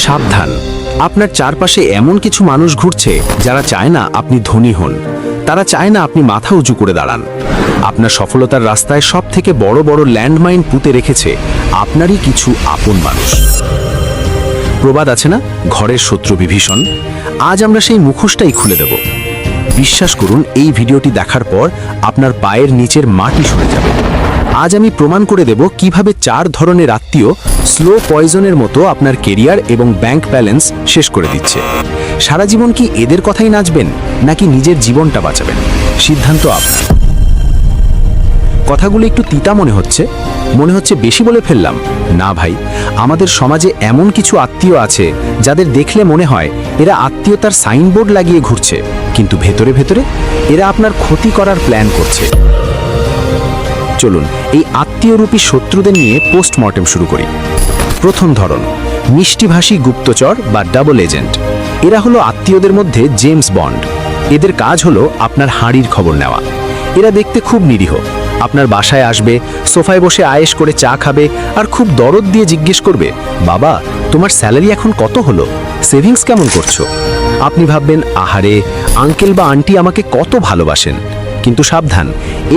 সাবধান, আপনার চারপাশে এমন কিছু মানুষ ঘুরছে যারা চায় না আপনি ধনী হন। তারা চায় না আপনি মাথা উঁচু করে দাঁড়ান। আপনার সফলতার রাস্তায় সবথেকে বড় বড় ল্যান্ডমাইন পুঁতে রেখেছে আপনারই কিছু আপন মানুষ। প্রবাদ আছে না, ঘরের শত্রু বিভীষণ। আজ আমরা সেই মুখোশটাই খুলে দেব। বিশ্বাস করুন, এই ভিডিওটি দেখার পর আপনার পায়ের নিচের মাটি সরে যাবে। আজ আমি প্রমাণ করে দেব কিভাবে 4 ধরনের আত্মীয় স্লো পয়জনের মতো আপনার কেরিয়ার এবং ব্যাংক ব্যালেন্স শেষ করে দিচ্ছে। সারা জীবন কি এদের কথাই নাচবেন, নাকি নিজের জীবনটা বাঁচাবেন? সিদ্ধান্ত আপনার। কথাগুলো একটু তিতা মনে হচ্ছে বেশি বলে ফেললাম। না ভাই, আমাদের সমাজে এমন কিছু আত্মীয় আছে যাদের দেখলে মনে হয় এরা আত্মীয়তার সাইনবোর্ড লাগিয়ে ঘুরছে, কিন্তু ভেতরে ভেতরে এরা আপনার ক্ষতি করার প্ল্যান করছে। চলুন এই আত্মীয়রূপী শত্রুদের নিয়ে পোস্টমর্টেম শুরু করি। প্রথম ধরন, মিষ্টিভাষী গুপ্তচর বা ডাবল এজেন্ট। এরা হলো আত্মীয়দের মধ্যে জেমস বন্ড। এদের কাজ হলো আপনার হাঁড়ির খবর নেওয়া। এরা দেখতে খুব নিরীহ। আপনার বাসায় আসবে, সোফায় বসে আয়েশ করে চা খাবে, আর খুব দরদ দিয়ে জিজ্ঞেস করবে, বাবা তোমার স্যালারি এখন কত হলো, সেভিংস কেমন করছো? আপনি ভাববেন, আহারে, আঙ্কেল বা আন্টি আমাকে কত ভালোবাসেন। কিন্তু সাবধান,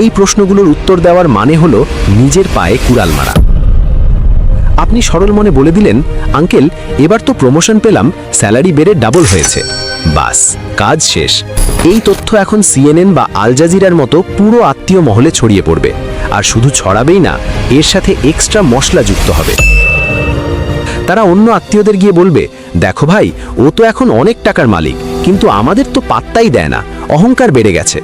এই প্রশ্নগুলোর উত্তর দেওয়ার মানে হলো নিজের পায়ে কুড়াল মারা। আপনি সরল মনে বলে দিলেন, আঙ্কেল এবার তো প্রমোশন পেলাম, স্যালারি বেড়ে ডাবল হয়েছে। বাস, কাজ শেষ। এই তথ্য এখন সিএনএন বা আল জাজিরার মতো পুরো আত্মীয় মহলে ছড়িয়ে পড়বে। আর শুধু ছড়াবেই না, এর সাথে এক্সট্রা মশলা যুক্ত হবে। তারা অন্য আত্মীয়দের গিয়ে বলবে, দেখো ভাই, ও তো এখন অনেক টাকার মালিক, কিন্তু আমাদের তো পাত্তাই দেয় না, অহংকার বেড়ে গেছে।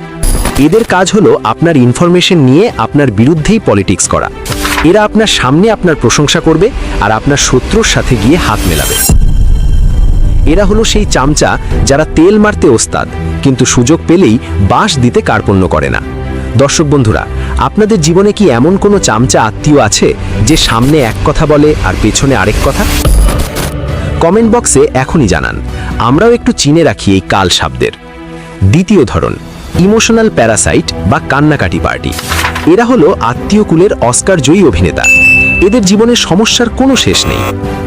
এদের কাজ হলো আপনার ইনফরমেশন নিয়ে আপনার বিরুদ্ধেই পলিটিক্স করা। এরা আপনার সামনে আপনার প্রশংসা করবে আর আপনার শত্রুর সাথে গিয়ে হাত মেলাবে। এরা হলো সেই চামচা যারা তেল মারতে ওস্তাদ, কিন্তু সুযোগ পেলেই বাঁশ দিতে কার্পণ্য করে না। দর্শক বন্ধুরা, আপনাদের জীবনে কি এমন কোনো চামচা আত্মীয় আছে যে সামনে এক কথা বলে আর পেছনে আরেক কথা? কমেন্ট বক্সে এখনই জানান, আমরাও একটু চিনে রাখি এই কাল সাপদের। দ্বিতীয় ধরন, ইমোশনাল প্যারাসাইট বা কান্নাকাটি পার্টি। এরা হলো আত্মীয় কুলের অস্কার জয়ী অভিনেতা। এদের জীবনের সমস্যার কোনো শেষ নেই।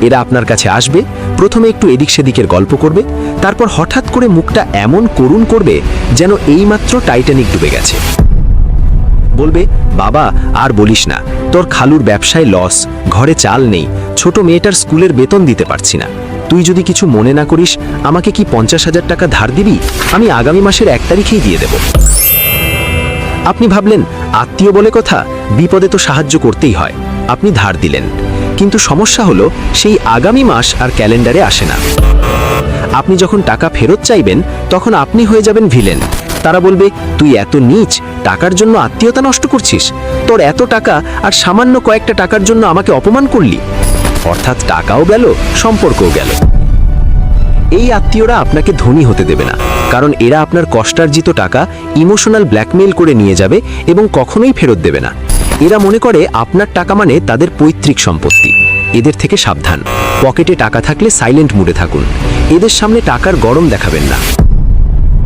এরা আপনার কাছে আসবে, প্রথমে একটু এদিক সেদিকের গল্প করবে, তারপর হঠাৎ করে মুখটা এমন করুণ করবে যেন এইমাত্র টাইটানিক ডুবে গেছে। বলবে, বাবা আর বলিস না, তোর খালুর ব্যবসায় লস, ঘরে চাল নেই, ছোট মেয়েটার স্কুলের বেতন দিতে পারছি না। তুই যদি কিছু মনে না করিস, আমাকে কি 50,000 টাকা ধার দিবি? আমি আগামী মাসের 1 তারিখেই দিয়ে দেব। আপনি ভাবলেন, আত্মীয় বলে কথা, বিপদে তো সাহায্য করতেই হয়। আপনি ধার দিলেন, কিন্তু সমস্যা হলো সেই আগামী মাস আর ক্যালেন্ডারে আসে না। আপনি যখন টাকা ফেরত চাইবেন, তখন আপনি হয়ে যাবেন ভিলেন। তারা বলবে, তুই এত নীচ, টাকার জন্য আত্মীয়তা নষ্ট করছিস? তোর এত টাকা আর সামান্য কয়েকটা টাকার জন্য আমাকে অপমান করলি। অর্থাৎ টাকাও গেল, সম্পর্কও গেল। এই আত্মীয়রা আপনাকে ধনী হতে দেবে না, কারণ এরা আপনার কষ্টার্জিত টাকা ইমোশনাল ব্ল্যাকমেইল করে নিয়ে যাবে এবং কখনোই ফেরত দেবে না। এরা মনে করে আপনার টাকা মানে তাদের পৈতৃক সম্পত্তি। এদের থেকে সাবধান। পকেটে টাকা থাকলে সাইলেন্ট মুডে থাকুন। এদের সামনে টাকার গরম দেখাবেন না।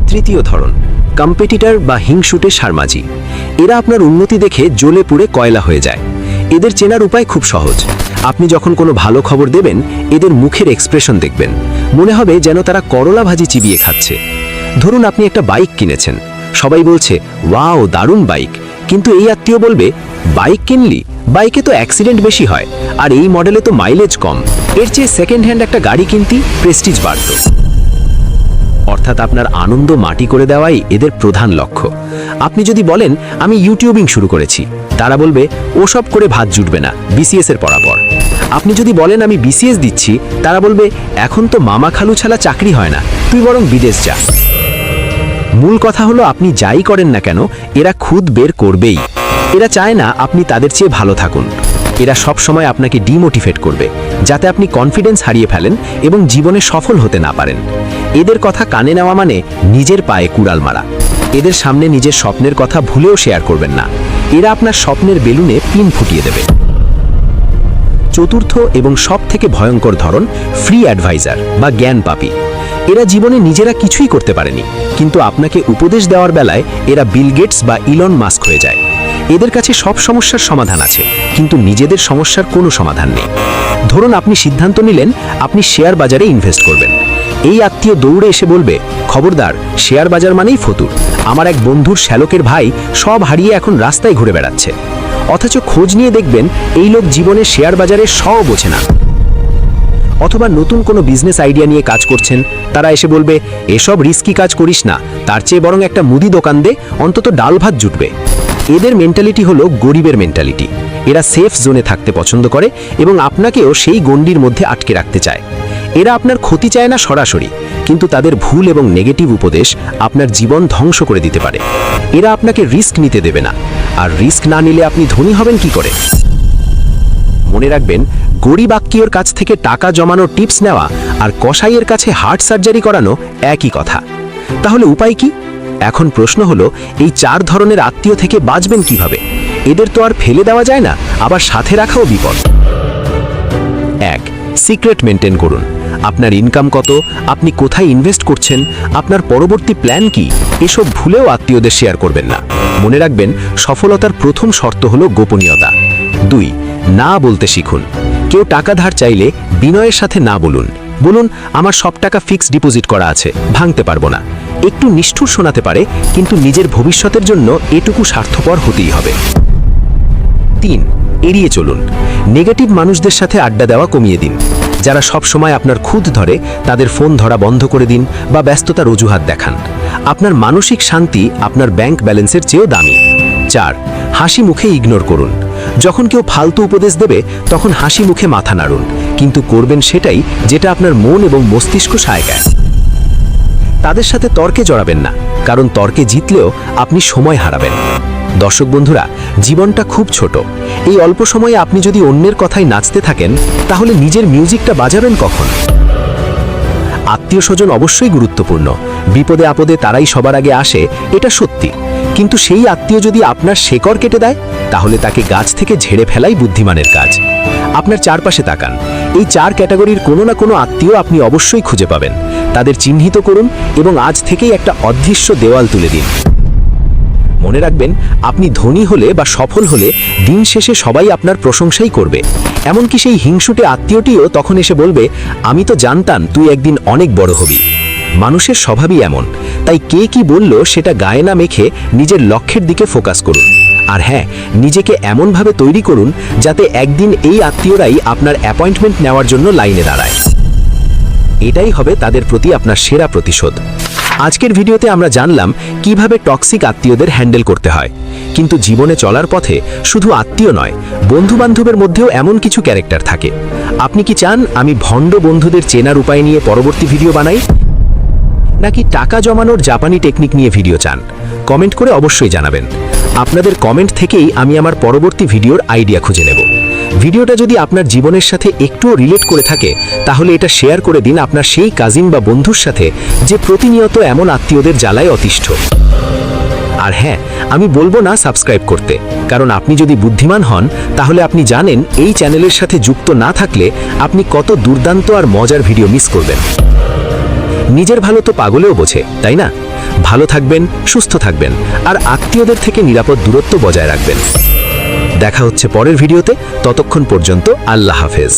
তৃতীয় ধরন, কম্পিটিটর বা হিংসুটে সারমাজি। এরা আপনার উন্নতি দেখে জ্বলে পুড়ে কয়লা হয়ে যায়। এদের চেনার উপায় খুব সহজ। আপনি যখন কোনো ভালো খবর দেবেন, এদের মুখের এক্সপ্রেশন দেখবেন, মনে হবে যেন তারা করলা ভাজি চিবিয়ে খাচ্ছে। ধরুন আপনি একটা বাইক কিনেছেন, সবাই বলছে, ওয়াও দারুণ বাইক, কিন্তু এই আত্মীয় বলবে, বাইক কিনলি? বাইকে তো অ্যাক্সিডেন্ট বেশি হয়, আর এই মডেলে তো মাইলেজ কম, এর চেয়ে সেকেন্ড হ্যান্ড একটা গাড়ি কিনতি, প্রেস্টিজ বাড়ত। অর্থাৎ আপনার আনন্দ মাটি করে দেওয়াই এদের প্রধান লক্ষ্য। আপনি যদি বলেন, আমি ইউটিউবিং শুরু করেছি, তারা বলবে, ওসব করে ভাত জুটবে না, বিসিএস এর পড়া পর। আপনি যদি বলেন, আমি বিসিএস দিচ্ছি, তারা বলবে, এখন তো মামা খালু ছাড়া চাকরি হয় না, তুই বরং বিদেশ যা। মূল কথা হলো, আপনি যাই করেন না কেন, এরা খুদ বের করবেই। এরা চায় না আপনি তাদের চেয়ে ভালো থাকুন। এরা সব সময় আপনাকে ডিমোটিভেট করবে, যাতে আপনি কনফিডেন্স হারিয়ে ফেলেন এবং জীবনে সফল হতে না পারেন। এদের কথা কানে নেওয়া মানে নিজের পায়ে কুড়াল মারা। এদের সামনে নিজের স্বপ্নের কথা ভুলেও শেয়ার করবেন না। এরা আপনার স্বপ্নের বেলুনে পিন ফুটিয়ে দেবে। চতুর্থ এবং সবথেকে ভয়ঙ্কর ধরন, ফ্রি অ্যাডভাইজার বা জ্ঞান পাপী। এরা জীবনে নিজেরা কিছুই করতে পারেনি, কিন্তু আপনাকে উপদেশ দেওয়ার বেলায় এরা বিল গেটস বা ইলন মাস্ক হয়ে যায়। এদের কাছে সব সমস্যার সমাধান আছে, কিন্তু নিজেদের সমস্যার কোনো সমাধান নেই। ধরুন আপনি সিদ্ধান্ত নিলেন আপনি শেয়ার বাজারে ইনভেস্ট করবেন। এই আত্মীয় দৌড়ে এসে বলবে, খবরদার, শেয়ার বাজার মানেই ফতুর, আমার এক বন্ধুর শ্যালকের ভাই সব হারিয়ে এখন রাস্তায় ঘুরে বেড়াচ্ছে। অথচ খোঁজ নিয়ে দেখবেন এই লোক জীবনে শেয়ার বাজারে সব বোঝে না। অথবা নতুন কোনো বিজনেস আইডিয়া নিয়ে কাজ করছেন, তারা এসে বলবে, এসব রিস্কি কাজ করিস না, তার চেয়ে বরং একটা মুদি দোকান দে, অন্তত ডাল ভাত জুটবে। এদের মেন্টালিটি হলো গরিবের মেন্টালিটি। এরা সেফ জোনে থাকতে পছন্দ করে এবং আপনাকেও সেই গণ্ডির মধ্যে আটকে রাখতে চায়। এরা আপনার ক্ষতি চায় না সরাসরি, কিন্তু তাদের ভুল এবং নেগেটিভ উপদেশ আপনার জীবন ধ্বংস করে দিতে পারে। এরা আপনাকে রিস্ক নিতে দেবে না, আর রিস্ক না নিলে আপনি ধনী হবেন কি করে? মনে রাখবেন, গরিব আত্মীয়র কাছ থেকে টাকা জমানোর টিপস নেওয়া আর কসাইয়ের কাছে হার্ট সার্জারি করানো একই কথা। তাহলে উপায় কি? এখন প্রশ্ন হলো, এই 4 ধরনের আত্মীয় থেকে বাঁচবেন কিভাবে? এদের তো আর ফেলে দেওয়া যায় না, আবার সাথে রাখাও বিপদ। 1. সিক্রেট মেনটেন করুন। আপনার ইনকাম কত, আপনি কোথায় ইনভেস্ট করছেন, আপনার পরবর্তী প্ল্যান কি, এসব ভুলেও আত্মীয়দের শেয়ার করবেন না। মনে রাখবেন, সফলতার প্রথম শর্ত হলো গোপনীয়তা। 2. না বলতে শিখুন। কেউ টাকা ধার চাইলে বিনয়ের সাথে না বলুন। বলুন, আমার সব টাকা ফিক্সড ডিপোজিট করা আছে, ভাঙতে পারবো না। একটু নিষ্ঠুর শোনাতে পারে, কিন্তু নিজের ভবিষ্যতের জন্য এটুকু স্বার্থপর হতেই হবে। 3. এড়িয়ে চলুন। নেগেটিভ মানুষদের সাথে আড্ডা দেওয়া কমিয়ে দিন। যারা সব সময় আপনার খুঁত ধরে, তাদের ফোন ধরা বন্ধ করে দিন বা ব্যস্ততার অজুহাত দেখান। আপনার মানসিক শান্তি আপনার ব্যাংক ব্যালেন্সের চেয়েও দামি। 4. হাসি মুখে ইগনোর করুন। যখন কেউ ফালতু উপদেশ দেবে, তখন হাসি মুখে মাথা নাড়ুন, কিন্তু করবেন সেটাই যেটা আপনার মন এবং মস্তিষ্ক সায়গায়। তাদের সাথে তর্কে জড়াবেন না, কারণ তর্কে জিতলেও আপনি সময় হারাবেন। দর্শক বন্ধুরা, জীবনটা খুব ছোট। এই অল্প সময়ে আপনি যদি অন্যের কথায় নাচতে থাকেন, তাহলে নিজের মিউজিকটা বাজাবেন কখন? আত্মীয় স্বজন অবশ্যই গুরুত্বপূর্ণ। বিপদে আপদে তারাই সবার আগে আসে, এটা সত্যি। কিন্তু সেই আত্মীয় যদি আপনার শেকড় কেটে দেয়, তাহলে তাকে গাছ থেকে ঝেড়ে ফেলাই বুদ্ধিমানের কাজ। আপনার চারপাশে তাকান, এই 4 ক্যাটাগরির কোনো না কোনো আত্মীয় আপনি অবশ্যই খুঁজে পাবেন। তাদের চিহ্নিত করুন এবং আজ থেকেই একটা অদৃশ্য দেওয়াল তুলে দিন। মনে রাখবেন, আপনি ধনী হলে বা সফল হলে দিন শেষে সবাই আপনার প্রশংসাই করবে। এমনকি সেই হিংসুটে আত্মীয়টিও তখন এসে বলবে, আমি তো জানতাম তুই একদিন অনেক বড় হবি। মানুষের স্বভাবই এমন, তাই কে কি বলল সেটা গায়ে না মেখে নিজের লক্ষ্যের দিকে ফোকাস করুন। আর হ্যাঁ, নিজেকে এমনভাবে তৈরি করুন যাতে একদিন এই আত্মীয়রাই আপনার অ্যাপয়েন্টমেন্ট নেওয়ার জন্য লাইনে দাঁড়ায়। এটাই হবে তাদের প্রতি আপনার সেরা প্রতিশোধ। আজকের ভিডিওতে আমরা জানলাম কিভাবে টক্সিক আত্মীয়দের হ্যান্ডেল করতে হয়। কিন্তু জীবনে চলার পথে শুধু আত্মীয় নয়, বন্ধু-বান্ধবের মধ্যেও এমন কিছু ক্যারেক্টার থাকে। আপনি কি চান আমি ভণ্ড বন্ধুদের চেনার উপায় নিয়ে পরবর্তী ভিডিও বানাই, নাকি টাকা জমানোর জাপানি টেকনিক নিয়ে ভিডিও চান? কমেন্ট করে অবশ্যই জানাবেন। আপনাদের কমেন্ট থেকেই আমি আমার পরবর্তী ভিডিওর আইডিয়া খুঁজে নেব। ভিডিওটা যদি আপনার জীবনের সাথে একটুও রিলেট করে থাকে, তাহলে এটা শেয়ার করে দিন আপনার সেই কাজিন বা বন্ধুর সাথে যে প্রতিনিয়ত এমন আত্মীয়দের জ্বালায় অতিষ্ঠ। আর হ্যাঁ, আমি বলবো না সাবস্ক্রাইব করতে, কারণ আপনি যদি বুদ্ধিমান হন, তাহলে আপনি জানেন এই চ্যানেলের সাথে যুক্ত না থাকলে আপনি কত দুর্দান্ত আর মজার ভিডিও মিস করবেন। নিজের ভালো তো পাগলেও বোঝে, তাই না? ভালো থাকবেন, সুস্থ থাকবেন, আর আত্মীয়দের থেকে নিরাপদ দূরত্ব বজায় রাখবেন। দেখা হচ্ছে পরের ভিডিওতে। ততক্ষণ পর্যন্ত আল্লাহ হাফেজ।